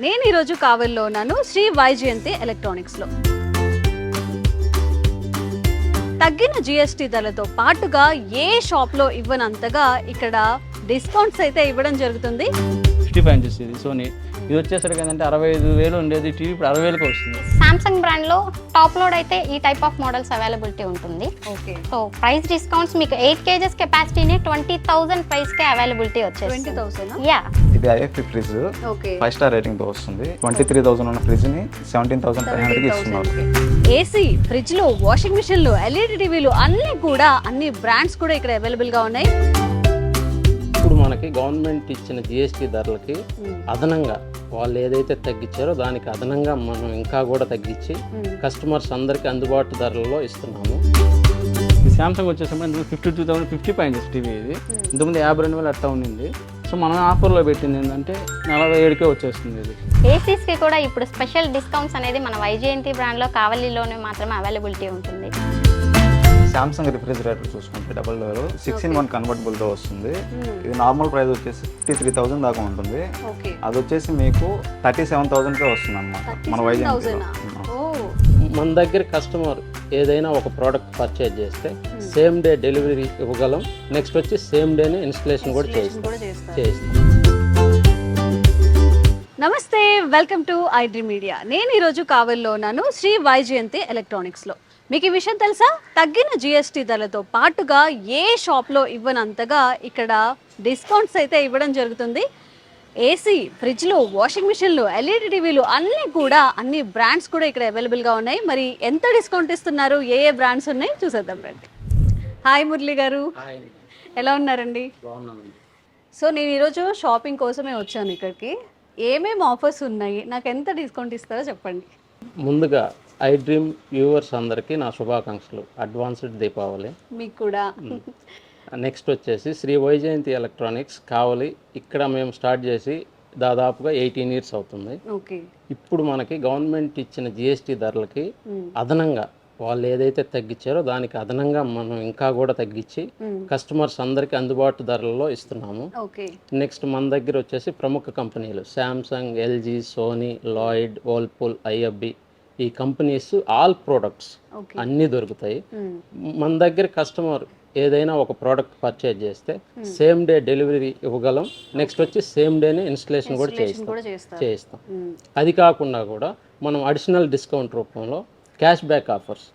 నేను ఈరోజు కావలిలో ఉన్నాను శ్రీ వైజయంతి ఎలక్ట్రానిక్స్లో. తగ్గిన జిఎస్టీ ధరలతో పాటుగా ఏ షాప్లో ఇవ్వనంతగా ఇక్కడ డిస్కౌంట్స్ అయితే ఇవ్వడం జరుగుతుంది. 55 ఇంచెస్ ఇది సోనీ. ఇది వచ్చేసరికి ఏంటంటే 65,000 ఉండేది టీవీ ఇప్పుడు 60,000కి వస్తుంది. సామ్సంగ్ బ్రాండ్లో టాప్ లోడ్ అయితే ఈ టైప్ ఆఫ్ మోడల్స్ అవైలబిలిటీ ఉంటుంది. ఓకే, సో ప్రైస్ డిస్కౌంట్స్ మీకు 8 kgs కెపాసిటీని 20,000 ప్రైస్కే అవైలబిలిటీ వచ్చేస్తుంది. 20,000. యా, ఇది IFP fridge okay, 5 star rating తో వస్తుంది. 23,000 ఉన్న ఫ్రిడ్జ్ ని 17,500కి ఇస్తున్నారు. ఏసీ, ఫ్రిడ్జ్లు, వాషింగ్ మిషన్లు, ఎల్ఈడి టీవీలు అన్నీ కూడా అన్ని బ్రాండ్స్ కూడా ఇక్కడ అవైలబుల్ గా ఉన్నాయి. ఇప్పుడు మనకి గవర్నమెంట్ ఇచ్చిన జిఎస్టీ ధరలకి అదనంగా వాళ్ళు ఏదైతే తగ్గించారో దానికి అదనంగా మనం ఇంకా కూడా తగ్గించి కస్టమర్స్ అందరికీ అందుబాటు ధరలలో ఇస్తున్నాము. ఈ శాంసంగ్ వచ్చేసరికి ఇందులో 52,000 55 ఇంచెస్ టీవీ ఇది. ఇంతకుముందు 52,000 అట్టా ఉండింది. సో మనం ఆఫర్లో పెట్టింది ఏంటంటే 47కే వచ్చేస్తుంది ఇది. ఏసీస్కి కూడా ఇప్పుడు స్పెషల్ డిస్కౌంట్స్ అనేది మన వైజయంతి బ్రాండ్లో కావలిలోనే మాత్రమే అవైలబిలిటీ ఉంటుంది. సామ్సంగ్ రిఫ్రిజిరేటర్ చూసుకుంటే డబుల్ డోర్ 6-in-1 కన్వర్టబుల్ తో వస్తుంది. ఇది నార్మల్ ప్రైస్ వచ్చేసి 53,000 దాకా ఉంటుంది. ఓకే, అది వచ్చేసి మీకు 37,000కే వస్తుంది అనమాట మన వైజయంతిలో. మన దగ్గర కస్టమర్ ఏదైనా ఒక ప్రోడక్ట్ పర్చేజ్ చేస్తే సేమ్ డే డెలివరీ ఇవ్వగలం. నెక్స్ట్ వచ్చి సేమ్ డేనే ఇన్స్టలేషన్ కూడా చేస్తాం. నమస్తే, వెల్కమ్ టు ఐడ్రీమ్ మీడియా. నేను ఈరోజు కావలిలో ఉన్నాను శ్రీ వైజయంతి ఎలక్ట్రానిక్స్లో. మీకు ఈ విషయం తెలుసా? తగ్గిన జిఎస్టీ ధరలతో పాటుగా ఏ షాప్లో ఇవ్వనంతగా ఇక్కడ డిస్కౌంట్స్ అయితే ఇవ్వడం జరుగుతుంది. ఏసీ, ఫ్రిడ్జ్లు, వాషింగ్ మిషన్లు, ఎల్ఈడి టీవీలు అన్నీ కూడా అన్ని బ్రాండ్స్ కూడా ఇక్కడ అవైలబుల్గా ఉన్నాయి. మరి ఎంత డిస్కౌంట్ ఇస్తున్నారు, ఏ ఏ బ్రాండ్స్ ఉన్నాయి చూసేద్దాం రండి. హాయ్ మురళి గారు, ఎలా ఉన్నారండి? సో నేను ఈరోజు షాపింగ్ కోసమే వచ్చాను ఇక్కడికి. ఏమేమి ఆఫర్స్ ఉన్నాయి, నాకు ఎంత డిస్కౌంట్ ఇస్తారో చెప్పండి. ముందుగా ఐ డ్రీమ్ వ్యూవర్స్ అందరికీ నా శుభాకాంక్షలు. అడ్వాన్స్డ్ దీపావళి మీకు కూడా. నెక్స్ట్ వచ్చేసి శ్రీ వైజయంతి ఎలక్ట్రానిక్స్ కావలి. ఇక్కడ మేము స్టార్ట్ చేసి దాదాపుగా 18 years అవుతుంది. ఓకే, ఇప్పుడు మనకి గవర్నమెంట్ ఇచ్చిన జిఎస్టీ ధరలకి అదనంగా వాళ్ళు ఏదైతే తగ్గించారో దానికి అదనంగా మనం ఇంకా కూడా తగ్గించి కస్టమర్స్ అందరికీ అందుబాటు ధరలలో ఇస్తున్నాము. ఓకే, నెక్స్ట్ మన దగ్గర వచ్చేసి ప్రముఖ కంపెనీలు Samsung, LG, Sony, Lloyd, Whirlpool, IFB ఈ కంపెనీస్ ఆల్ ప్రోడక్ట్స్ అన్నీ దొరుకుతాయి. మన దగ్గర కస్టమర్ ఏదైనా ఒక ప్రోడక్ట్ పర్చేజ్ చేస్తే సేమ్ డే డెలివరీ ఇవ్వగలం. నెక్స్ట్ వచ్చి సేమ్ డేనే ఇన్స్టలేషన్ కూడా చేయిస్తాం. అది కాకుండా కూడా మనం అడిషనల్ డిస్కౌంట్ రూపంలో cash back offers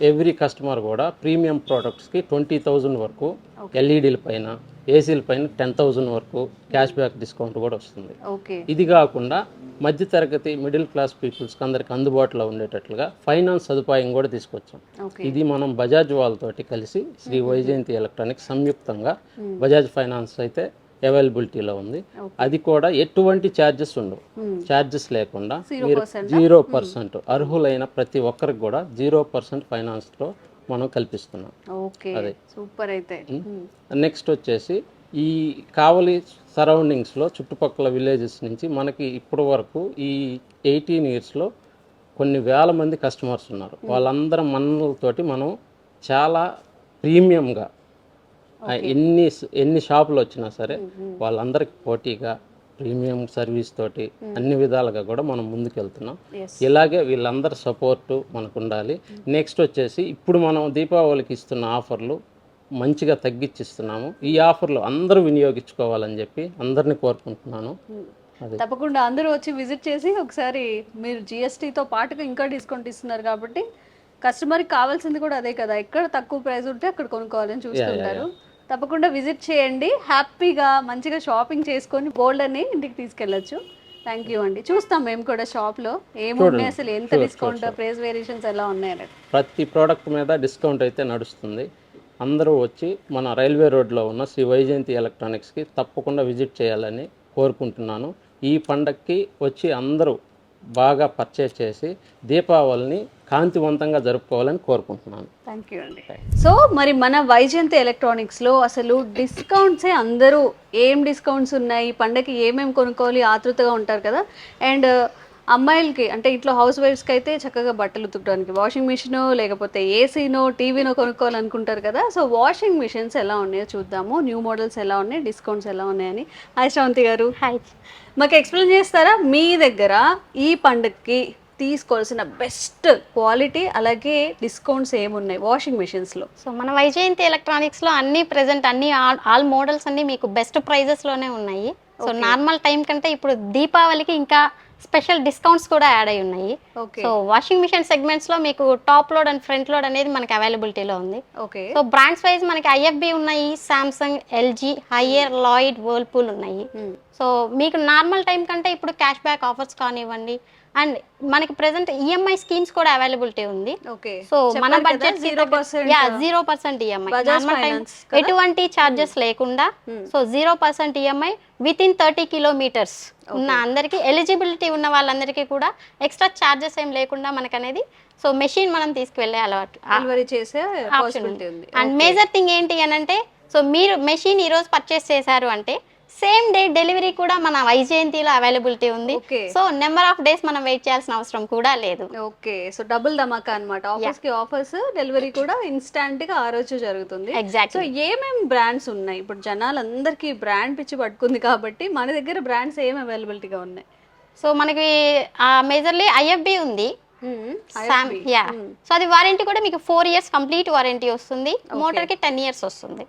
every customer కూడా ప్రీమియం ప్రోడక్ట్స్కి 20,000 వరకు, ఎల్ఈడీల పైన, ఏసీల పైన 10,000 వరకు క్యాష్ బ్యాక్ డిస్కౌంట్ కూడా వస్తుంది. ఇది కాకుండా మధ్యతరగతి మిడిల్ క్లాస్ పీపుల్స్కి అందరికి అందుబాటులో ఉండేటట్లుగా ఫైనాన్స్ సదుపాయం కూడా తీసుకొచ్చాం. ఇది మనం బజాజ్ వాళ్ళతోటి కలిసి శ్రీ వైజయంతి ఎలక్ట్రానిక్స్ సంయుక్తంగా బజాజ్ ఫైనాన్స్ అయితే అవైలబిలిటీలో ఉంది. అది కూడా ఎటువంటి ఛార్జెస్ ఉండవు. ఛార్జెస్ లేకుండా మీరు 0% అర్హులైన ప్రతి ఒక్కరికి కూడా 0% ఫైనాన్స్లో మనం కల్పిస్తున్నాం. అదే సూపర్. అయితే నెక్స్ట్ వచ్చేసి ఈ కావలి సరౌండింగ్స్లో చుట్టుపక్కల విలేజెస్ నుంచి మనకి ఇప్పటి వరకు ఈ 18 yearsలో కొన్ని వేల మంది కస్టమర్స్ ఉన్నారు. వాళ్ళందరం మనలతోటి మనం చాలా ప్రీమియంగా ఎన్ని షాపులు వచ్చినా సరే వాళ్ళందరికి పోటీగా ప్రీమియం సర్వీస్ తోటి అన్ని విధాలుగా కూడా మనం ముందుకు వెళ్తున్నాం. ఇలాగే వీళ్ళందరి సపోర్టు మనకు ఉండాలి. నెక్స్ట్ వచ్చేసి ఇప్పుడు మనం దీపావళికి ఇస్తున్న ఆఫర్లు మంచిగా తగ్గించిస్తున్నాము. ఈ ఆఫర్లు అందరూ వినియోగించుకోవాలని చెప్పి అందరినీ కోరుకుంటున్నాను. తప్పకుండా అందరూ వచ్చి విజిట్ చేసి ఒకసారి మీరు జిఎస్టీతో పాటుగా ఇంకా డిస్కౌంట్ ఇస్తున్నారు కాబట్టి కస్టమర్కి కావాల్సింది కూడా అదే కదా, ఎక్కడ తక్కువ ప్రైస్ ఉంటే అక్కడ కొనుక్కోవాలని చూస్తుంటారు. తప్పకుండా విజిట్ చేయండి, హ్యాపీగా మంచిగా షాపింగ్ చేసుకొని గోల్డ్ అని ఇంటికి తీసుకెళ్ళచ్చు. థ్యాంక్ యూ అండి. చూస్తాం మేము కూడా షాప్లో ఏమున్నాయి, అసలు ఎంత డిస్కౌంట్, ప్రైస్ వేరియేషన్స్ ఎలా ఉన్నాయని. ప్రతి ప్రోడక్ట్ మీద డిస్కౌంట్ అయితే నడుస్తుంది. అందరూ వచ్చి మన రైల్వే రోడ్లో ఉన్న శ్రీ వైజయంతి ఎలక్ట్రానిక్స్కి తప్పకుండా విజిట్ చేయాలని కోరుకుంటున్నాను. ఈ పండగకి వచ్చి అందరూ బాగా పర్చేస్ చేసి దీపావళిని కాంతివంతంగా జరుపుకోవాలని కోరుకుంటున్నాను. థ్యాంక్ యూ అండి. సో మరి మన వైజయంతి ఎలక్ట్రానిక్స్లో అసలు డిస్కౌంట్సే, అందరూ ఏం డిస్కౌంట్స్ ఉన్నాయి, పండగకి ఏమేమి కొనుక్కోవాలి ఆతృతగా ఉంటారు కదా. అండ్ అమ్మాయిలకి అంటే ఇంట్లో హౌస్ వైఫ్స్కి అయితే చక్కగా బట్టలు ఉతకడానికి వాషింగ్ మిషన్ లేకపోతే ఏసీనో టీవీనో కొనుక్కోవాలనుకుంటారు కదా. సో వాషింగ్ మిషన్స్ ఎలా ఉన్నాయో చూద్దాము, న్యూ మోడల్స్ ఎలా ఉన్నాయి, డిస్కౌంట్స్ ఎలా ఉన్నాయని. హాయ్ శ్రవంతి గారు, హాయ్. మాకు ఎక్స్ప్లెయిన్ చేస్తారా మీ దగ్గర ఈ పండుగకి తీసుకోవాల్సిన బెస్ట్ క్వాలిటీ అలాగే డిస్కౌంట్స్ ఏమున్నాయి వాషింగ్ మిషన్స్లో? సో మన వైజయంతి ఎలక్ట్రానిక్స్లో అన్ని ప్రెజెంట్ అన్ని ఆల్ మోడల్స్ అన్ని మీకు బెస్ట్ ప్రైజెస్లోనే ఉన్నాయి. సో నార్మల్ టైం కంటే ఇప్పుడు దీపావళికి ఇంకా స్పెషల్ డిస్కౌంట్స్ కూడా యాడ్ అయి ఉన్నాయి. సో వాషింగ్ మిషన్ సెగ్మెంట్స్లో మీకు top load and front load అనేది మనకి అవైలబిలిటీలో ఉంది. ఓకే. సో బ్రాండ్స్ వైజ్ మనకి ఐఎఫ్బి ఉన్నాయి, Samsung, LG, hire, Lloyd, Whirlpool ఉన్నాయి. సో మీకు నార్మల్ టైం కంటే ఇప్పుడు క్యాష్ బ్యాక్ ఆఫర్స్ కానివ్వండి అండ్ మనకి ప్రెసెంట్ ఈఎంఐ స్కీమ్స్ కూడా అవైలబిలిటీ ఉంది. ఓకే. సో మన బడ్జెట్ 0% ఈఎంఐ, నార్మల్ టైం ఎటువంటి చార్జెస్ లేకుండా. So 0% EMI with in 30 kilometres ఉన్న అందరికి ఎలిజిబిలిటీ ఉన్న వాళ్ళందరికీ కూడా ఎక్స్ట్రా చార్జెస్ ఏం లేకుండా మనకు అనేది సో మెషిన్ మనం తీసుకువెళ్ళే అలవాటు డెలివరీ చేసే పాసిబిలిటీ ఉంది. అండ్ మేజర్ థింగ్ ఏంటి అని అంటే సో మీరు మెషిన్ ఈరోజు పర్చేస్ చేశారు అంటే సేమ్ డే డెలివరీ కూడా మన వైజయంతిలో అవైలబిలిటీ ఉంది. సో నెంబర్ ఆఫ్ డేస్ మనం వెయిట్ చేయాల్సిన అవసరం కూడా లేదు. ఓకే. సో డబుల్ ధమాకా అన్నమాట. ఆఫర్స్ కి ఆఫర్స్, డెలివరీ కూడా ఇన్స్టాంట్ గా ఆ రోజు జరుగుతుంది. ఎగ్జాక్ట్. సో ఏమేం బ్రాండ్స్ ఉన్నాయి? ఇప్పుడు జనాలందరికీ బ్రాండ్ పిచ్చి పట్టుకుంది కాబట్టి మన దగ్గర బ్రాండ్స్ ఏం అవైలబిలిటీగా ఉన్నాయి? సో మనకి మేజర్లీ ఐఎఫ్బి ఉంది. సో అది వారంటీ కూడా మీకు 4 years కంప్లీట్ వారంటీ వస్తుంది. మోటార్ కి 10 years వస్తుంది.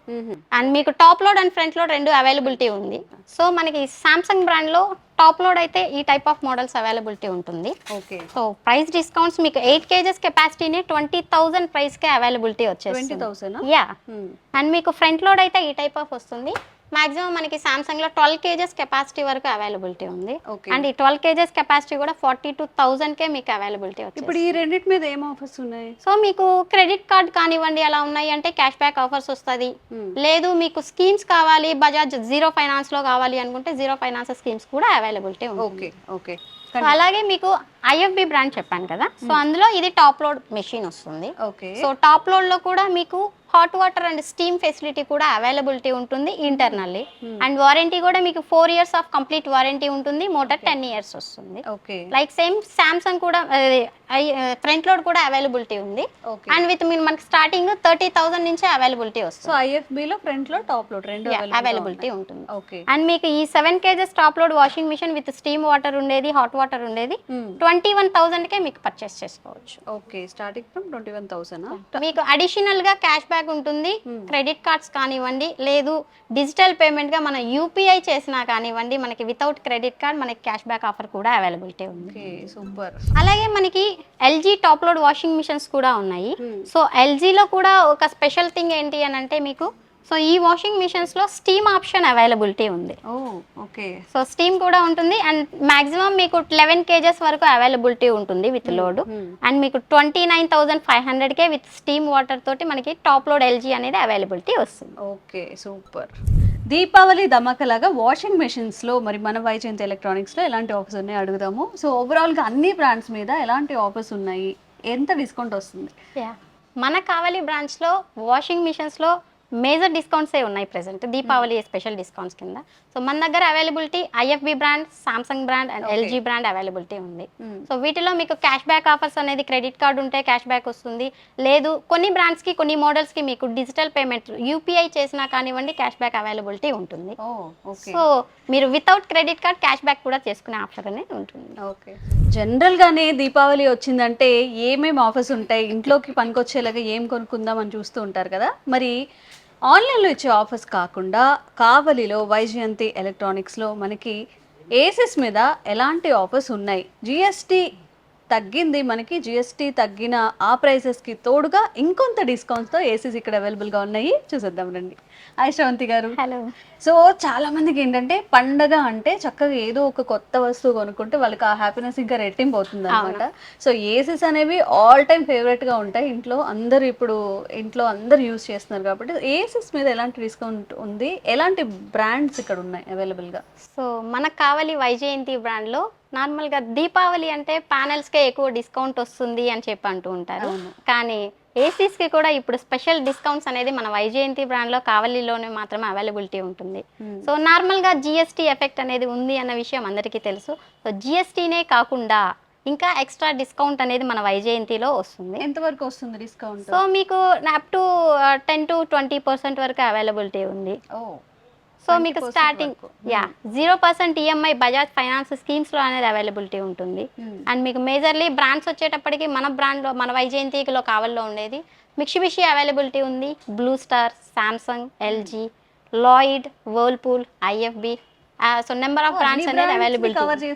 అండ్ మీకు top load and front load రెండు అవైలబిలిటీ ఉంది. సో మనకి సామ్సంగ్ బ్రాండ్ లో టాప్ లోడ్ అయితే ఈ టైప్ ఆఫ్ మోడల్స్ అవైలబిలిటీ ఉంటుంది. ఓకే. సో ప్రైస్ డిస్కౌంట్స్ మీకు 8 kgs కెపాసిటీనే 20,000 ప్రైస్ కే అవైలబిలిటీ వచ్చేస్తుంది. 20,000? యా. అండ్ మీకు ఫ్రంట్ లోడ్ అయితే ఈ టైప్ ఆఫ్ వస్తుంది. మాక్సిమం మనకి సామ్సంగ్ లో 12 kgs కెపాసిటీ వరకు అవైలబిలిటీ ఉంది. అండ్ ఈ 12 kgs కెపాసిటీ కూడా 42,000 కే మీకు అవైలబిలిటీ వచ్చింది. ఇప్పుడు ఈ రెండింటి మీద ఏం ఆఫర్స్ ఉన్నాయి? సో మీకు క్రెడిట్ కార్డ్ కానివ్వండి అలా ఉన్నాయి అంటే క్యాష్ బ్యాక్ ఆఫర్స్ వస్తుంది. లేదు మీకు స్కీమ్స్ కావాలి, బజాజ్ జీరో ఫైనాన్స్ లో కావాలి అనుకుంటే జీరో ఫైనాన్స్ స్కీమ్స్ కూడా అవైలబిలిటీ ఉంది. ఓకే. ఓకే. సో అలాగే మీకు ఐఎఫ్బి బ్రాండ్ చెప్పాను కదా, సో అందులో ఇది టాప్ లోడ్ మెషిన్ వస్తుంది. ఓకే. సో టాప్ లోడ్ లో కూడా మీకు hot water and steam facility కూడా అవైలబిలిటీ ఉంటుంది ఇంటర్నల్లీ. అండ్ వారంటీ కూడా మీకు 4 years ఆఫ్ కంప్లీట్ వారంటీ ఉంటుంది. మోటార్ 10 years వస్తుంది. ఓకే. లైక్ సేమ్ సామ్సంగ్ కూడా ఫ్రంట్ లోడ్ కూడా అవైలబిలిటీ ఉంది. అండ్ విత్ మనకి స్టార్టింగ్ 30,000 నుంచే అవైలబిలిటీ వస్తుంది. సో ఐఎఫ్బి లో ఫ్రంట్ లోడ్, టాప్ లోడ్ రెండు అవైలబిలిటీ ఉంటుంది. ఓకే. అండ్ మీకు ఈ 7 kgs top load washing machine with steam water ఉండేది, హాట్ వాటర్ ఉండేది 21,000 కే మీకు పర్చేస్ చేసుకోవచ్చు. ఓకే. Starting from 21,000. మీకు అడిషనల్ గా క్యాష్ బ్యాక్ ఉంటుంది. క్రెడిట్ కార్డ్స్ కానివ్వండి, లేదు డిజిటల్ పేమెంట్ గా మనం యూపీఐ చేసినా కానివ్వండి, మనకి వితౌట్ క్రెడిట్ కార్డ్ మనకి క్యాష్ బ్యాక్ ఆఫర్ కూడా అవైలబిలిటీ ఉంది. సూపర్. అలాగే మనకి LG top load washing machines కూడా ఉన్నాయి. సో ఎల్జీలో కూడా ఒక స్పెషల్ థింగ్ ఏంటి అని అంటే మీకు సో ఈ వాషింగ్ మిషన్స్ లో స్టీమ్ ఆప్షన్ అవైలబిలిటీ ఉంది. ఓకే. సో స్టీమ్ కూడా ఉంటుంది. అండ్ మాక్సిమం మీకు 11 kgs వరకు అవైలబిలిటీ ఉంటుంది విత్ లోడ్. అండ్ మీకు 29,500 కే విత్ స్టీమ్ వాటర్ తోటి మనకి టాప్ లోడ్ ఎల్జీ అనేది అవైలబిలిటీ వస్తుంది. ఓకే. సూపర్. దీపావళి ధమాకలాగా వాషింగ్ మెషిన్స్ లో మరి మన వైజయంతి ఎలక్ట్రానిక్స్ లో ఎలాంటి ఆఫర్స్ ఉన్నాయి అడుగుదాము. సో ఓవరాల్ గా అన్ని బ్రాండ్స్ మీద ఎలాంటి ఆఫర్స్ ఉన్నాయి, ఎంత డిస్కౌంట్ వస్తుంది? మన కావలి బ్రాంచ్ లో వాషింగ్ మిషన్స్ లో మేజర్ డిస్కౌంట్స్ ఉన్నాయి ప్రెసెంట్ దీపావళి స్పెషల్ డిస్కౌంట్స్ కింద. సో మన దగ్గర availability IFB brand, Samsung brand and LG brand availability ఉంది. సో వీటిలో మీకు క్యాష్ బ్యాక్ ఆఫర్స్ అనేది క్రెడిట్ కార్డ్ ఉంటే క్యాష్ బ్యాక్ వస్తుంది. లేదు కొన్ని బ్రాండ్స్ కి కొన్ని మోడల్స్ కి మీకు డిజిటల్ పేమెంట్ యూపీఐ చేసినా కానివ్వండి క్యాష్ బ్యాక్ అవైలబిలిటీ ఉంటుంది. సో మీరు without credit card cash back కూడా చేసుకునే ఆప్షన్ అనేది ఉంటుంది. ఓకే. జనరల్ గానే దీపావళి వచ్చిందంటే ఏమేమి ఆఫర్స్ ఉంటాయి, ఇంట్లోకి పనికొచ్చేలాగా ఏం కొనుక్కుందాం అని చూస్తూ ఉంటారు కదా. మరి ఆన్లైన్లో ఇచ్చే ఆఫర్స్ కాకుండా కావలిలో వైజయంతి ఎలక్ట్రానిక్స్లో మనకి ఏసెస్ మీద ఎలాంటి ఆఫర్స్ ఉన్నాయి? జిఎస్టీ తగ్గింది, మనకి జిఎస్టీ తగ్గిన ఆ ప్రైసెస్కి తోడుగా ఇంకొంత డిస్కౌంట్స్తో ఏసీస్ ఇక్కడ అవైలబుల్గా ఉన్నాయి. చూసేద్దాం రండి. హాయ్ శ్రవంతి గారు. హలో. సో చాలా మందికి ఏంటంటే పండగ అంటే చక్కగా ఏదో ఒక కొత్త వస్తువు కొనుక్కుంటే వాళ్ళకి ఆ హ్యాపీనెస్ ఇంకా రెట్టింపు అవుతుంది అనమాట. సో ఏసీస్ అనేవి ఆల్ టైమ్ ఫేవరెట్గా ఉంటాయి ఇంట్లో. ఇంట్లో అందరు యూజ్ చేస్తున్నారు కాబట్టి ఏసీస్ మీద ఎలాంటి డిస్కౌంట్ ఉంది, ఎలాంటి బ్రాండ్స్ ఇక్కడ ఉన్నాయి అవైలబుల్గా? సో మనకు కావాలి వైజయంతి బ్రాండ్లో నార్మల్గా దీపావళి అంటే ప్యానెల్స్కే ఎక్కువ డిస్కౌంట్ వస్తుంది అని చెప్పి అంటూ ఉంటారు, కానీ ఏసీస్కి కూడా ఇప్పుడు స్పెషల్ డిస్కౌంట్స్ అనేది మన వైజయంతి బ్రాండ్లో కావలిలోనే మాత్రమే అవైలబిలిటీ ఉంటుంది. సో నార్మల్గా జిఎస్టీ ఎఫెక్ట్ అనేది ఉంది అన్న విషయం అందరికీ తెలుసు. సో జిఎస్టీనే కాకుండా ఇంకా ఎక్స్ట్రా డిస్కౌంట్ అనేది మన వైజయంతిలో వస్తుంది. ఎంతవరకు వస్తుంది డిస్కౌంట్? సో మీకు అప్ టు 10 to 20% వరకు అవైలబిలిటీ ఉంది. సో మీకు స్టార్టింగ్ 0% ఈఎంఐ బజాజ్ ఫైనాన్స్ స్కీమ్స్లో అనేది అవైలబిలిటీ ఉంటుంది. అండ్ మీకు మేజర్లీ బ్రాండ్స్ వచ్చేటప్పటికి మన బ్రాండ్లో మన వైజయంతిలో కావల్లో ఉండేది మిక్సిబిషి అవైలబిలిటీ ఉంది, blue star, Samsung, LG, Lloyd, Whirlpool, IFB. So number of brands అనేది అవైలబిలిటీ,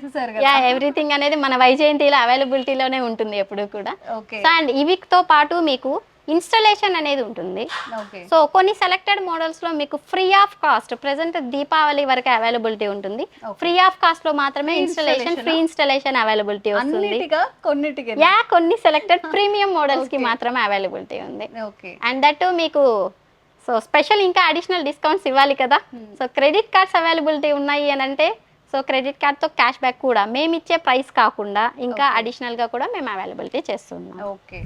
ఎవ్రీథింగ్ అనేది మన వైజయంతిలో అవైలబిలిటీలోనే ఉంటుంది ఎప్పుడు కూడా. సో అండ్ ఇవితో పాటు మీకు ఇన్స్టలేషన్ అనేది ఉంటుంది. సో కొన్ని సెలెక్టెడ్ మోడల్స్ లో మీకు free of cost present Deepavali వరకు అవైలబిలిటీ ఉంటుంది. ఫ్రీ ఆఫ్ కాస్ట్ లో మాత్రమే ఇన్స్టలేషన్, ఫ్రీ ఇన్స్టలేషన్ అవైలబిలిటీ వస్తుంది. కొన్ని సెలెక్టెడ్ ప్రీమియం మోడల్స్ కి మాత్రమే అవైలబిలిటీ ఉంది. అండ్ దట్ మీకు సో స్పెషల్ ఇంకా అడిషనల్ డిస్కౌంట్స్ ఇవ్వాలి కదా. సో క్రెడిట్ కార్డ్స్ అవైలబిలిటీ ఉన్నాయి అని అంటే సో క్రెడిట్ కార్డ్తో క్యాష్ బ్యాక్ కూడా మేము ఇచ్చే ప్రైస్ కాకుండా ఇంకా అడిషనల్గా కూడా మేము అవైలబిలిటీ చేస్తున్నాం. ఓకే,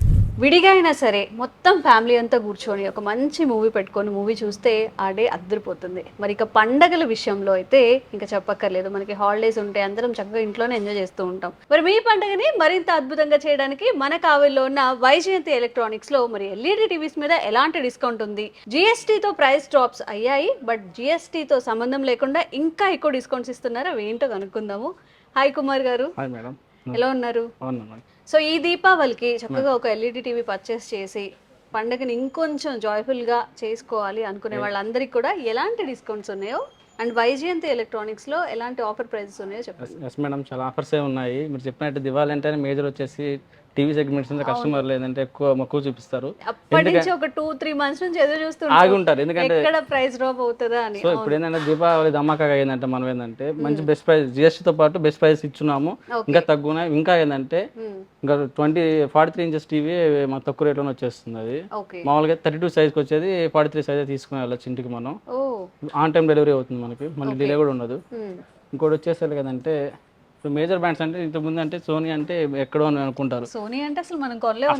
విడిగా అయినా సరే మొత్తం ఫ్యామిలీ అంతా కూర్చొని ఒక మంచి మూవీ పెట్టుకొని మూవీ చూస్తే ఆ డే అద్దరిపోతుంది. మరి ఇక పండగల విషయంలో అయితే ఇంకా చెప్పక్కర్లేదు, మనకి హాలిడేస్ ఉంటే అందరం చక్కగా ఇంట్లోనే ఎంజాయ్ చేస్తూ ఉంటాం. మరి మీ పండుగని మరింత అద్భుతంగా చేయడానికి మన కావలిలో ఉన్న వైజయంతి ఎలక్ట్రానిక్స్లో మరి ఎల్ఈడి టీవీస్ మీద ఎలాంటి డిస్కౌంట్ ఉంది, జిఎస్టీతో ప్రైస్ డ్రాప్స్ అయ్యాయి, బట్ జిఎస్టీతో సంబంధం లేకుండా ఇంకా ఎక్కువ డిస్కౌంట్స్ ఇస్తున్నారు, అవి ఏంటో కనుక్కుందాము. హాయ్ కుమార్ గారు, ఎలా ఉన్నారు? సో ఈ దీపావళికి చక్కగా ఒక ఎల్ఈడి టీవీ పర్చేస్ చేసి పండుగని ఇంకొంచెం జాయ్ఫుల్గా చేసుకోవాలి అనుకునే వాళ్ళందరికీ కూడా ఎలాంటి డిస్కౌంట్స్ ఉన్నాయో అండ్ వైజయంతి ఎలక్ట్రానిక్స్లో ఎలాంటి ఆఫర్ ప్రైజెస్ ఉన్నాయో చెప్పండి. ఎస్ మేడం, చాలా ఆఫర్స్ ఉన్నాయి. మీరు చెప్పినట్టు దివాళీ అంటే మేజర్ వచ్చేసి టీవీ సెగ్మెంట్స్ కస్టమర్లు ఏంటంటే ఎక్కువ మక్కువ చూపిస్తారు. అప్పటి నుంచి ఒక 2-3 months నుంచి ఎదురు చూస్తుంటారు, ఆగి ఉంటారు, ఎందుకంటే ఎక్కడ ప్రైస్ డ్రాప్ అవుతుందా అని. సో ఇప్పుడు ఏంటంటే దీపావళి ధమాకాగా ఏంటంటే మనం ఏంటంటే మంచి బెస్ట్ ప్రైస్ జిఎస్టీతో పాటు బెస్ట్ ప్రైస్ ఇచ్చున్నాము. ఇంకా తగ్గున్నాయి. ఇంకా ఏంటంటే ఇంకా 43 inches టీవీ మాకు తక్కువ రేట్లోనే వచ్చేస్తుంది. అది మామూలుగా 32 సైజ్కి వచ్చేది 43 సైజ్ తీసుకుని వెళ్ళచ్చు ఇంటికి. మనం ఆన్ టైం డెలివరీ అవుతుంది మనకి, మళ్ళీ డిలే కూడా ఉండదు. ఇంకోటి వచ్చేసరికి కదంటే ఇప్పుడు మేజర్ బ్రాండ్స్ అంటే ఇంతకుముందు అంటే సోనీ అంటే ఎక్కడో అని అనుకుంటారు. సోనీ అంటే అసలు మనం కొనలేము,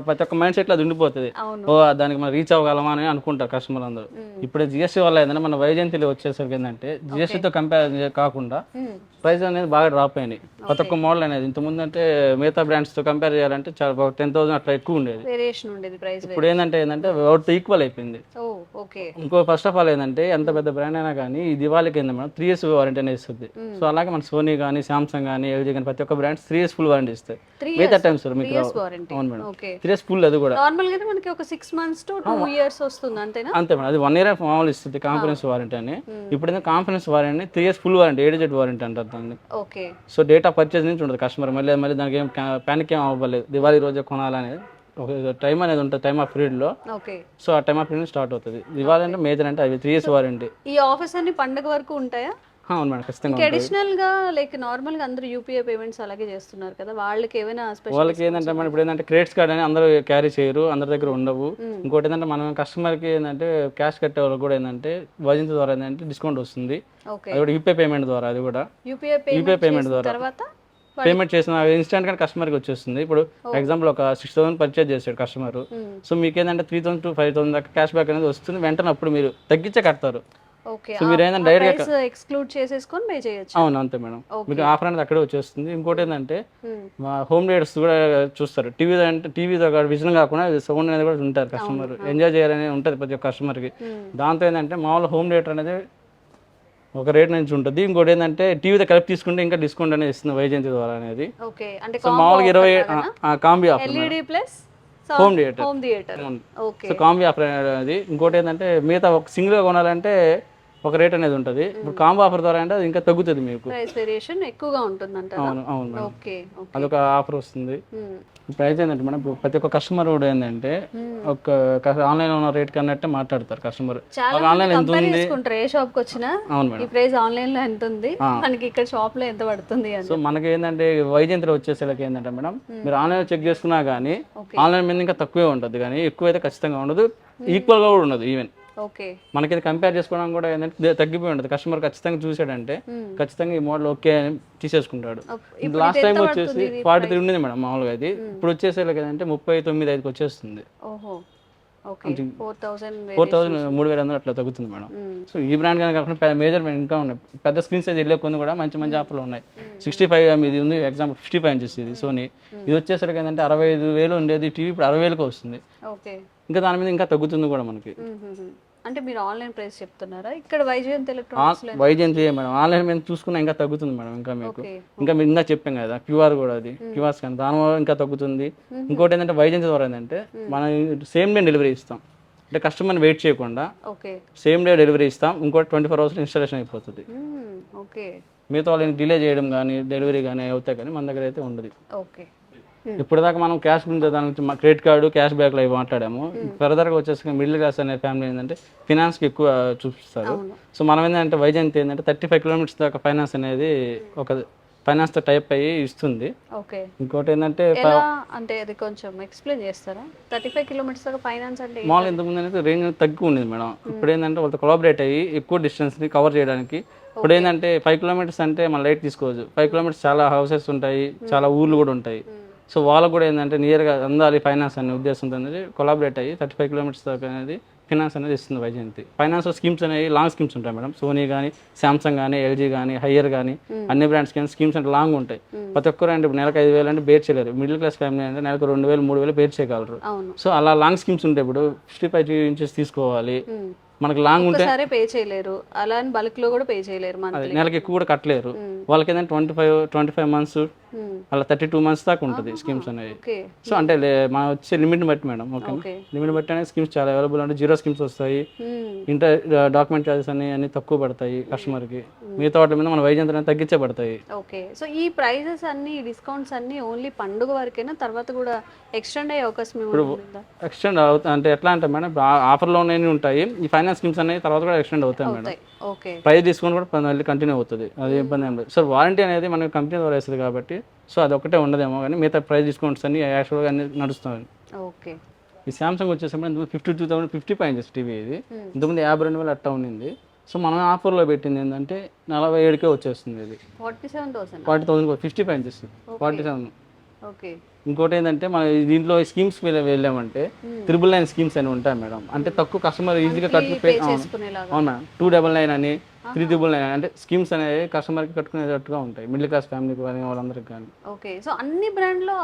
ప్రతి ఒక్క మైండ్ సెట్ లో అది ఉండిపోతుంది. ఓ దానికి మనం రీచ్ అవ్వగలమా అని అనుకుంటారు కస్టమర్ అందరూ. ఇప్పుడు జిఎస్టీ వల్ల ఏంటంటే మన వైజయంతిలో వచ్చేసరికి ఏంటంటే జిఎస్టీతో కంపేర్ కాకుండా ప్రైస్ అనేది బాగా డ్రాప్ అయినాయి. ప్రతి ఒక్క మోడల్ అనేది ఇంతకుముందు అంటే మిగతా బ్రాండ్స్ తో కంపేర్ చేయాలంటే చాలా 10,000 అట్లా ఎక్కువ ఉండేది. ఇప్పుడు ఏంటంటే అవుట్ ఈక్వల్ అయిపోయింది. ఇంకో ఫస్ట్ ఆఫ్ ఆల్ ఏంటంటే ఎంత పెద్ద బ్రాండ్ అయినా కానీ ఈ దివాళీకి ఏంటంటే మనం 3 years వారంటీ అనేది ఇస్తుంది. సో అలాగే మన సోనీ కానీ సామ్సంగ్ కానీ ఎల్జీ కానీ ప్రతి ఒక్క బ్రాండ్స్ 3 years ఫుల్ వారంటీ ఇస్తాయి. మిగతా టైమ్స్ మీకు అవును మేడం 3 years ఫుల్. అది కూడా నార్మల్ గా మనకి ఒక 6 months to 2 years వస్తుంది అంతేనా? అంతే మేడం, అది 1 year మామూలు ఇస్తుంది కాన్ఫరెన్స్ వారంటీ అని. ఇప్పుడు ఏంటంటే conference warranty 3 years full warranty, aided warranty అంటారు దాన్ని. సో డేటా పర్చేజ్ నుంచి ఉంటుంది కస్టమర్, మళ్ళీ దానికి ఏం ప్యానిక్ ఏం అవ్వలేదు. దివాళీ రోజే కొనాలనేది ఒక టైం అనేది ఉంటుంది, టైమ్ ఆఫ్ పీరియడ్ లో. సో ఆ టైమ్ ఆఫ్ పీరియడ్ స్టార్ట్ అవుతుంది. దివాళీ అంటే మేజర్ అంటే అవి 3 years వారంటీ. ఈ ఆఫర్స్ అన్ని పండుగ వరకు ఉంటాయా? అవును మేడం, ఖచ్చితంగా. అడిషనల్ గా లైక్ నార్మల్ గా అందరూ యూపీఐ పేమెంట్స్ అలాగే చేస్తున్నారు కదా, వాళ్ళకి ఏమైనా స్పెషల్? వాళ్ళకి ఏంటంటే మనం ఇప్పుడు ఏంటంటే క్రెడిట్స్ కార్డ్ అని అందరూ క్యారీ చేయరు, అందరి దగ్గర ఉండవు. ఇంకోటి ఏంటంటే మనం కస్టమర్ కి ఏంటంటే క్యాష్ కట్టే వాళ్ళకి కూడా ఏంటంటే వైజయంతి ద్వారా ఏంటంటే డిస్కౌంట్ వస్తుంది. అది కూడా యూపీఐ పేమెంట్ ద్వారా. అది కూడా యూపీఐ పేమెంట్ ద్వారా పేమెంట్ చేసిన ఇన్స్టెంట్ గా కస్టమర్కి వచ్చేస్తుంది. ఇప్పుడు ఎగ్జాంపుల్ ఒక 6,000 పర్చేజ్ చేశాడు కస్టమర్, సో మీకు ఏంటంటే 3,000 to 5,000 దాకా క్యాష్ బ్యాక్ అనేది వస్తుంది. వెంటనే అప్పుడు మీరు తగ్గించే కడతారు. సో మీరు ఏంటంటే డైరెక్ట్ గా ఎక్స్క్లూడ్ చేసేసుకొని పే చేయొచ్చు. అవును అంతే మేడం, మీకు ఆఫర్ అనేది అక్కడే వచ్చేస్తుంది. ఇంకోటి ఏంటంటే మా హోమ్ థియేటర్స్ కూడా చూస్తారు. టీవీతో విజన్ కాకుండా సౌండ్ అనేది కూడా ఉంటారు. కస్టమర్ ఎంజాయ్ చేయాలని ఉంటుంది ప్రతి ఒక్క కస్టమర్కి. దాంతో ఏంటంటే మామూలు హోమ్ థియేటర్ అనేది ఒక రేట్ నుంచి ఉంటుంది. ఇంకోటి ఏంటంటే టీవీతో కలిపి తీసుకుంటే ఇంకా డిస్కౌంట్ అనేది ఇస్తుంది వైజయంతి ద్వారా అనేది. సో మామూలుగా 20 combi offer home theatre. So combi offer అనేది. ఇంకోటి ఏంటంటే మిగతా ఒక సింగిల్గా కొనాలంటే ఒక రేట్ అనేది ఉంటుంది. ఇప్పుడు కాంబో ఆఫర్ ద్వారా అంటే అది ఇంకా తగ్గుతుంది, మీకు ప్రైస్ వేరియేషన్ ఎక్కువగా ఉంటుంది అంటారా? అవును అవును మేడం, అదొక ఆఫర్ వస్తుంది. ప్రైస్ ఏంటంటే మేడం ప్రతి ఒక్క కస్టమర్ కూడా ఏంటంటే ఒక ఆన్లైన్ ఉన్న రేట్ కన్నట్టే మాట్లాడతారు కస్టమర్. ఆన్లైన్ ఎంత ఉంది, ఏ షాప్ కి వచ్చినా అవును మేడం ఈ ప్రైస్ ఆన్లైన్ లో ఎంత ఉంది, మనకి ఇక్కడ షాప్ లో ఎంత పడుతుంది అని. సో మనకి ఏంటంటే వైజయంతిలో వచ్చేసరికి ఏంటంటే మేడం మీరు ఆన్లైన్ చెక్ చేసుకున్నా కానీ ఆన్లైన్ మీద ఇంకా తక్కువే ఉంటుంది, కానీ ఎక్కువ అయితే ఖచ్చితంగా ఉండదు, ఈక్వల్ గా కూడా ఉండదు ఈవెన్. ఓకే. మనకి ఇది కంపేర్ చేసుకోవడం కూడా ఏంటంటే తగ్గిపోయి ఉంటుంది. కస్టమర్ ఖచ్చితంగా చూసాడంటే ఖచ్చితంగా ఈ మోడల్ ఓకే అని తీసేసుకుంటాడు. ఇప్పుడు లాస్ట్ ఇది టైం ఎంత వచ్చేసి పడుతుంది ఇది 43 ఉండేది మేడం మామూలుగా. ఇది ఇప్పుడు వచ్చేసరికి ఏంటంటే 39,500కి వచ్చేస్తుంది. ఓహో. ఓకే. 4,000 3,500 అట్లా తగ్గుతుంది మేడం. సో ఈ బ్రాండ్ కానీ కాకుండా మేజర్ ఇంకా ఉన్నాయి. పెద్ద స్క్రీన్ సైజ్ వెళ్ళే కొన్ని కూడా మంచి మంచి ఆఫర్లు ఉన్నాయి. 65 ఇది ఉంది, ఎగ్జాంపుల్ 55 ఇంచెస్ ఇది సోనీ. ఇది వచ్చేసరికి ఏంటంటే 65,000 ఉండేది టీవీ ఇప్పుడు 60,000కి వస్తుంది. ఓకే. ఇంకా దాని మీద ఇంకా తగ్గుతుంది కూడా మనకి. అంటే మీరు ఆన్లైన్ ప్రైస్ చెప్తున్నారా? ఇక్కడ వైజయంతి ఎలక్ట్రానిక్స్ లో వైజయంతి మేడం ఆన్లైన్ మీద చూసుకున్నా ఇంకా తగ్గుతుంది మేడం. ఇంకా మీకు ఇంకా మీరు ఇంకా చెప్పాం కదా క్యూఆర్ కూడా, అది క్యూఆర్ స్కాన్, దానివల్ల ఇంకా తగ్గుతుంది. ఇంకోటి ఏంటంటే వైజయంతి ద్వారా ఏంటంటే మనం సేమ్ డే డెలివరీ ఇస్తాం. అంటే కస్టమర్ని వెయిట్ చేయకుండా ఓకే సేమ్ డే డెలివరీ ఇస్తాం. ఇంకోటి 24 hours ఇన్స్టాలేషన్ అయిపోతుంది. ఓకే. మిగతా వాళ్ళని డిలే చేయడం కానీ డెలివరీ కానీ అవుతాయి, కానీ మన దగ్గర అయితే ఉండదు. ఓకే. ఇప్పుడు దాకా మనం క్యాష్ గురించి దాని నుంచి క్రెడిట్ కార్డు, క్యాష్ బ్యాక్లో అవి మాట్లాడాము. ఫర్దర్గా వచ్చేసి మిడిల్ క్లాస్ అనే ఫ్యామిలీ ఏంటంటే ఫినాన్స్కి ఎక్కువ చూపిస్తారు. సో మనం ఏంటంటే వైజయంతి ఏంటంటే 35 kilometers దాకా ఫైనాన్స్ అనేది ఒక ఫైనాన్స్తో టైప్ అయ్యి ఇస్తుంది. ఓకే. ఇంకోటి ఏంటంటే ఎలా అంటే అది కొంచెం ఎక్స్ప్లెయిన్ చేస్తారా? 35 kilometers దాకా ఫైనాన్స్ అంటే మామూలుగా ఇంతకుముందు అయితే రేంజ్ తక్కువ ఉండేది మేడం. ఇప్పుడు ఏంటంటే వాళ్ళతో కొలాబరేట్ అయ్యి ఎక్కువ డిస్టెన్స్ని కవర్ చేయడానికి. ఇప్పుడు ఏంటంటే 5 kilometers అంటే మనం లైట్ తీసుకోవచ్చు. 5 kilometers చాలా హౌసెస్ ఉంటాయి, చాలా ఊర్లు కూడా ఉంటాయి. సో వాళ్ళకు కూడా ఏంటంటే నియర్గా అందాలి ఫైనాన్స్ అనే ఉద్దేశంతో అనేది కొలాబరేట్ అయ్యి 35 kilometers దాకా అనేది ఫైనాన్స్ అనేది ఇస్తుంది వైజయంతి. ఫైనాన్స్ స్కీమ్స్ అనేవి లాంగ్ స్కీమ్స్ ఉంటాయి మేడం. సోనీ కానీ, శాంసంగ్ కానీ, ఎల్జీ కానీ, హయ్యర్ కానీ అన్ని బ్రాండ్స్ కానీ స్కీమ్స్ అంటే లాంగ్ ఉంటాయి. ప్రతి ఒక్కరు అంటే ఇప్పుడు నెలకు 5,000 అంటే బేర్ చేయలేరు. మిడిల్ క్లాస్ ఫ్యామిలీ అంటే నెలకు 2,000, 3,000 బేర్ చేయగలరు. సో అలా లాంగ్ స్కీమ్స్ ఉంటాయి. ఇప్పుడు 65 inches తీసుకోవాలి, మనకి లాంగ్ ఉంటే సరే పే చేయలేరు, అలా అని బల్క్ లో కూడా పే చేయలేరు, మంత్లీ నెలకి ఎక్కువ కూడా కట్టలేరు. వాళ్ళకి ఏంటంటే 25 months అలా 32 months దాకా ఉంటుంది స్కీమ్స్ అనేవి. సో అంటే మనం వచ్చే లిమిట్ బట్టి మేడం. ఓకే, లిమిట్ బట్టి అనేది స్కీమ్స్ చాలా అవైలబుల్. అంటే 0 స్కీమ్స్ వస్తాయి, ఇంటర్ డాక్యుమెంట్ చార్జెస్ అన్ని తక్కువ పడతాయి కస్టమర్కి. మిగతా వాటి మీద మన వైజయంతి అనేది తగ్గించే పడతాయి. ఓకే. సో ఈ ప్రైజెస్ అన్ని డిస్కౌంట్స్ అన్ని ఓన్లీ పండుగ వరకేనా? తర్వాత కూడా ఎక్స్టెండ్ అయ్యే అవకాశం ఏమైనా ఎక్స్టెండ్ అవుతా అంటే ఎట్లా అంటే మేడం ఆఫర్లోనే ఉంటాయి. ఈ ఫైనాన్స్ స్కీమ్స్ అనేవి తర్వాత కూడా ఎక్స్టెండ్ అవుతాయి మేడం. ఓకే. ప్రైస్ డిస్కౌంట్ కూడా మళ్ళీ కంటిన్యూ అవుతుంది, అది ఇబ్బంది ఏం లేదు. సో వారంటీ అనేది మనకి కంపెనీ ద్వారా వేస్తుంది కాబట్టి సో అది ఒకటే ఉండదేమో, కానీ మిగతా ప్రైస్ డిస్కౌంట్స్ అన్ని యాక్చువల్గా అన్ని నడుస్తాయి. ఓకే. ఈ సామ్సంగ్ వచ్చేసరికి 52,050 ఇంచెస్ టీవీ. ఇది ఇంతకుముందు 52,000 అట్టా ఉండింది. సో మనం ఆఫర్లో పెట్టింది ఏంటంటే 47కే వచ్చేస్తుంది. ఇది 47,000 40,000 55 ఇంచెస్ 47. ఓకే. ఇంకోటి ఏంటంటే మనం దీంట్లో స్కీమ్స్ వెళ్ళామంటే 999 స్కీమ్స్ అని ఉంటాయి మేడం. అంటే తక్కువ కస్టమర్ ఈజీగా అవును మేడం. 299 అని 399 అంటే స్కీమ్స్ అనేవి కస్టమర్కి కట్టుకునేటట్టుగా ఉంటాయి, మిడిల్ క్లాస్ ఫ్యామిలీకి కానీ వాళ్ళందరికీ కానీ. ఓకే. సో అన్ని బ్రాండ్లో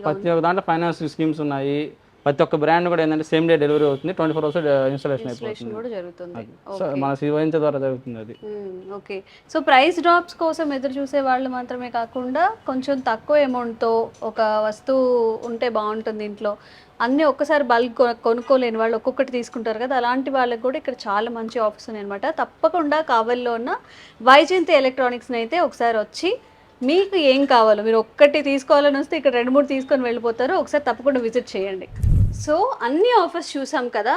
ప్రతి ఒక్క దాంట్లో ఫైనాన్స్ స్కీమ్స్ ఉన్నాయి. ప్రతి ఒక్క బ్రాండ్ కూడా ఏంటంటే సేమ్ డే డెలివరీ అవుతుంది, 24 hours ఇన్స్టాలేషన్ అయిపోతుంది. సో మన వైజయంతి ద్వారా జరుగుతుంది అది. ఓకే. సో ప్రైస్ డ్రాప్స్ కోసం ఎదురు చూసే వాళ్ళు మాత్రమే కాకుండా కొంచెం తక్కువ అమౌంట్తో ఒక వస్తువు ఉంటే బాగుంటుంది ఇంట్లో, అన్నీ ఒక్కసారి బల్క్ కొనుక్కోలేని వాళ్ళు ఒక్కొక్కటి తీసుకుంటారు కదా, అలాంటి వాళ్ళకి కూడా ఇక్కడ చాలా మంచి ఆఫర్స్ ఉన్నాయి అనమాట. తప్పకుండా కావలిలో ఉన్న వైజయంతి ఎలక్ట్రానిక్స్ని అయితే ఒకసారి వచ్చి మీకు ఏం కావాలో మీరు ఒక్కటి తీసుకోవాలని వస్తే ఇక్కడ 2-3 తీసుకొని వెళ్ళిపోతారు. ఒకసారి తప్పకుండా విజిట్ చేయండి. సో అన్ని ఆఫర్స్ చూసాం కదా,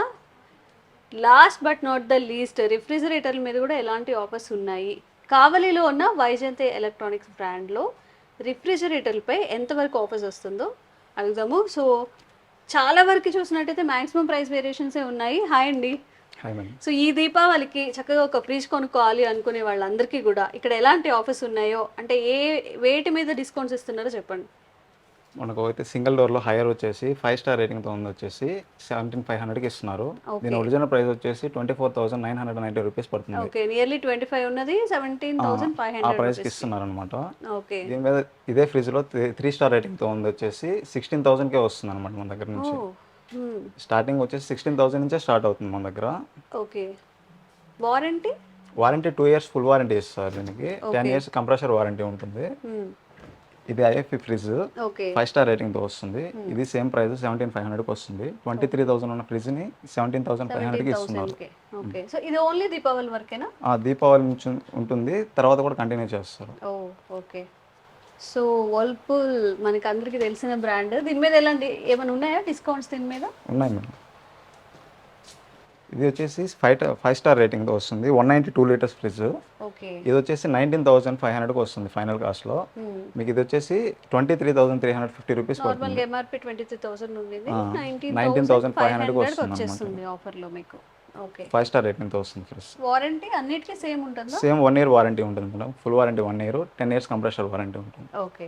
last but not the least రిఫ్రిజిరేటర్ల మీద కూడా ఎలాంటి ఆఫర్స్ ఉన్నాయి, కావలిలో ఉన్న వైజయంతి ఎలక్ట్రానిక్స్ బ్రాండ్లో రిఫ్రిజిరేటర్లపై ఎంతవరకు ఆఫర్స్ వస్తుందో అడుగుదాము. సో చాలా వరకు చూసినట్టయితే మ్యాక్సిమం ప్రైస్ వేరియేషన్సే ఉన్నాయి. హాయ్ అండి. సో ఈ దీపావళికి చక్కగా ఒక ఫ్రిడ్జ్ కొనుక్కోవాలి అనుకునే వాళ్ళందరికీ కూడా ఇక్కడ ఎలాంటి ఆఫర్స్ ఉన్నాయో, అంటే వేటి మీద డిస్కౌంట్స్ ఇస్తున్నారో చెప్పండి. మనకు అయితే సింగిల్ డోర్లో హైయర్ వచ్చేసి 5 star రేటింగ్తో ఉంది వచ్చేసి 17,500కి ఇస్తున్నారు. దీని ఒరిజినల్ ప్రైస్ వచ్చేసి 24,990 రూపీస్ పడుతుంది. ఓకే. నియర్లీ 25 ఉన్నది 17,500 ఆ ప్రైస్కి ఇస్తున్నారు అనమాట. ఓకే. దీని మీద ఇదే ఫ్రిడ్జ్లో 3 star రేటింగ్తో ఉంది వచ్చేసి 16,000కే వస్తుంది అనమాట మన దగ్గర నుంచి. స్టార్టింగ్ వచ్చేసి 16,000 నుంచే స్టార్ట్ అవుతుంది మన దగ్గర. Okay. Warranty 2 years full warranty ఇస్తారు దీనికి. 10 years కంప్రెసర్ వారంటీ ఉంటుంది. ఇది ఐఎఫ్ఈ ఫ్రిడ్జ్ 5 star రేటింగ్తో వస్తుంది. ఇది సేమ్ ప్రైస్ 17,500కి వస్తుంది. 23,000 ఉన్న ఫ్రిడ్జ్ని 17,500కి ఇస్తున్నారు. ఓకే. సో ఇది ఓన్లీ దీపావళి వరకేనా? దీపావళి నుంచి ఉంటుంది, తర్వాత కూడా కంటిన్యూ చేస్తారు. ఓకే. సో వర్ల్పూల్ మనకి అందరికీ తెలిసిన బ్రాండ్. దీని మీద ఎలాంటి ఏమైనా ఉన్నాయా డిస్కౌంట్స్? దీని మీద ఉన్నాయి మేడం. ఇది వచ్చేసి 5 star రేటింగ్తో వస్తుంది. 192 liters ఫ్రిడ్జ్. ఇది వచ్చేసి 19,500కి వస్తుంది ఫైనల్ కాస్ట్లో. మీకు ఇది వచ్చేసి 23,350 రూపీస్ పడుతుంది. నార్మల్ ఎంఆర్పి 23,000 ఉంది, 19,500కి వచ్చేస్తుంది ఆఫర్లో మీకు. ఓకే. 5 స్టార్ రేటింగ్తో వస్తుంది ఫ్రిడ్జ్. వారంటీ అన్నిటికీ సేమ్ ఉంటుందా? సేమ్ 1 ఇయర్ వారంటీ ఉంటుంది madam. Full warranty 1 year, 10 years compressor warranty ఉంటుంది. ఓకే.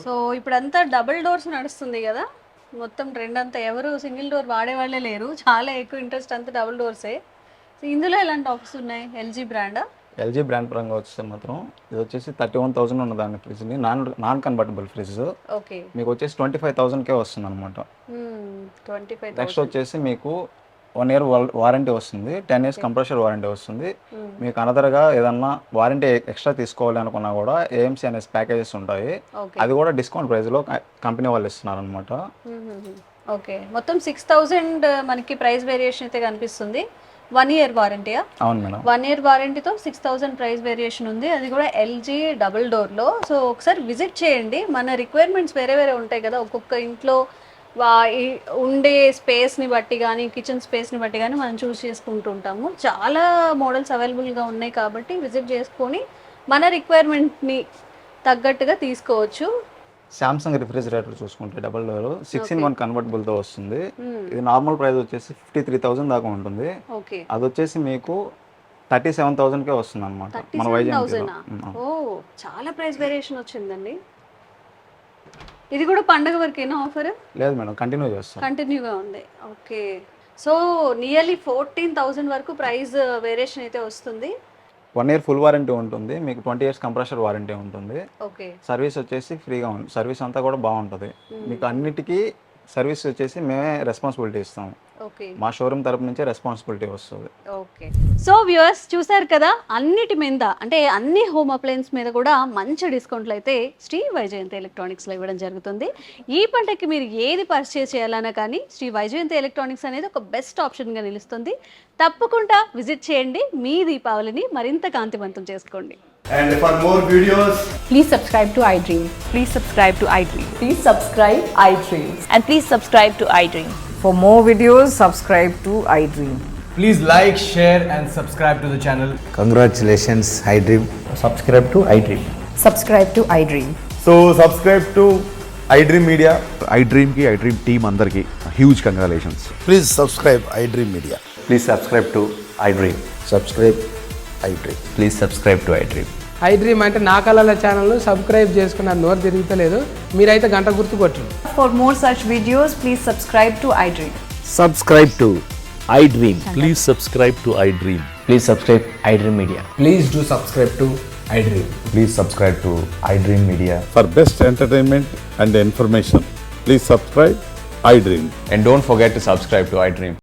సో ఇప్పుడంతా డబుల్ డోర్స్ నడుస్తుంది కదా, మొత్తం ట్రెండ్ అంతా ఎవరు సింగిల్ డోర్ వాడేవాళ్ళే లేరు, చాలా ఎక్కువ ఇంట్రెస్ట్ అంతా డబుల్ డోర్సే. సో ఇందులో ఎలాంటి ఆఫర్స్ ఉన్నాయి? ఎల్జీ బ్రాండా? ఎల్జీ బ్రాండ్ పరంగా వచ్చేసి మాత్రం ఇది వచ్చేసి 31,000 ఉన్న దాని ఫ్రిడ్జ్ని నాన్ కన్వర్టబుల్ ఫ్రిడ్జ్ ఓకే. మీకు వచ్చేసి 25,000కే వస్తుంది అనమాట. 25,000. నెక్స్ట్ వచ్చేసి మీకు 1 ఇయర్ వారంటీ వస్తుంది, 10 ఇయర్స్ కంప్రెషర్ వారంటీ వస్తుంది. మీకు అనదర్గా ఏదన్నా వారంటీ ఎక్స్ట్రా తీసుకోవాలి అనుకున్నా కూడా ఏఎంసీ అనేసి ప్యాకేజెస్ ఉంటాయి, అది కూడా డిస్కౌంట్ ప్రైస్లో కంపెనీ వాళ్ళు ఇస్తున్నారు అనమాట. ఓకే. మొత్తం 6,000 మనకి ప్రైస్ వేరియేషన్ అయితే కనిపిస్తుంది. 1 ఇయర్ వారంటీయా? అవును మేడం. 1 ఇయర్ వారంటీతో 6,000 ప్రైస్ వేరియేషన్ ఉంది, అది కూడా ఎల్జీ డబుల్ డోర్లో. సో ఒకసారి విజిట్ చేయండి. మన రిక్వైర్మెంట్స్ వేరే వేరే ఉంటాయి కదా, ఒక్కొక్క ఇంట్లో ఉండే స్పేస్ని బట్టి కానీ కిచెన్ స్పేస్ని బట్టి కానీ మనం చూస్ చేసుకుంటూ ఉంటాము. చాలా మోడల్స్ అవైలబుల్గా ఉన్నాయి కాబట్టి విజిట్ చేసుకొని మన రిక్వైర్మెంట్ని తగ్గట్టుగా తీసుకోవచ్చు. శాంసంగ్ రిఫ్రిజిరేటర్ చూసుకుంటే డబుల్ డోర్ 6-in-1 కన్వర్టబుల్తో వస్తుంది. ఇది నార్మల్ ప్రైస్ వచ్చేసి 53,000 దాకా ఉంటుంది. ఓకే. అది వచ్చేసి మీకు 37,000కే వస్తుంది అనమాట మన వైజాగ్. ఓ, చాలా ప్రైస్ వేరియేషన్ వచ్చిందండి. ఇది కూడా పండగ వరకేనా ఆఫర్? లేదు మేడం, కంటిన్యూ చేస్తాం. కంటిన్యూగా ఉంది. ఓకే. సో నియర్లీ 14,000 వరకు ప్రైస్ వేరియేషన్ అయితే వస్తుంది. 1 ఇయర్ ఫుల్ వారంటీ ఉంటుంది, మీకు 20 ఇయర్స్ కంప్రెషర్ వారంటీ ఉంటుంది. ఓకే. సర్వీస్ వచ్చేసి ఫ్రీగా ఉంది, సర్వీస్ అంతా కూడా బాగుంటుంది. మీకు అన్నిటికీ సర్వీస్ వచ్చేసి మేమే రెస్పాన్సిబిలిటీ ఇస్తాము, ఓకే. మా షోరూమ్ తరపు నుంచే రెస్పాన్సిబిలిటీ వస్తుంది. ఓకే. సో వ్యూవర్స్ చూసారు కదా, అన్నిటి మీద అంటే అన్ని హోమ్ అప్లయన్స్ మీద కూడా మంచి డిస్కౌంట్లు అయితే శ్రీ వైజయంతి ఎలక్ట్రానిక్స్లో ఇవ్వడం జరుగుతుంది. ఈ పంటకి మీరు ఏది పర్చేస్ చేయాలన్నా కానీ శ్రీ వైజయంతి ఎలక్ట్రానిక్స్ అనేది ఒక బెస్ట్ ఆప్షన్గా నిలుస్తుంది. తప్పకుండా విజిట్ చేయండి, మీ దీపావళిని మరింత కాంతివంతం చేసుకోండి. And for more videos, Please subscribe to iDream. Please subscribe to iDream. Please subscribe iDream. And please subscribe to iDream. For more videos, subscribe to iDream. please like, share, and subscribe to the channel. Congratulations, iDream. Subscribe to iDream. Subscribe to iDream. So subscribe to iDream Media. iDream ki iDream team andarki huge congratulations. Please subscribe iDream Media. Please subscribe to iDream. Subscribe iDream. Please subscribe to iDream. iDream అంటే నా కళల channel subscribe చేసుకున్న నోరు తిరుగుతలేదు, మీరైతే గంట గుర్తు కొట్టండి. For more such videos, please subscribe to iDream. Subscribe to iDream. Please subscribe to iDream. Please subscribe iDream Media. Please do subscribe to iDream. Please subscribe to iDream Media. For best entertainment and information, please subscribe iDream. And don't forget to subscribe to iDream.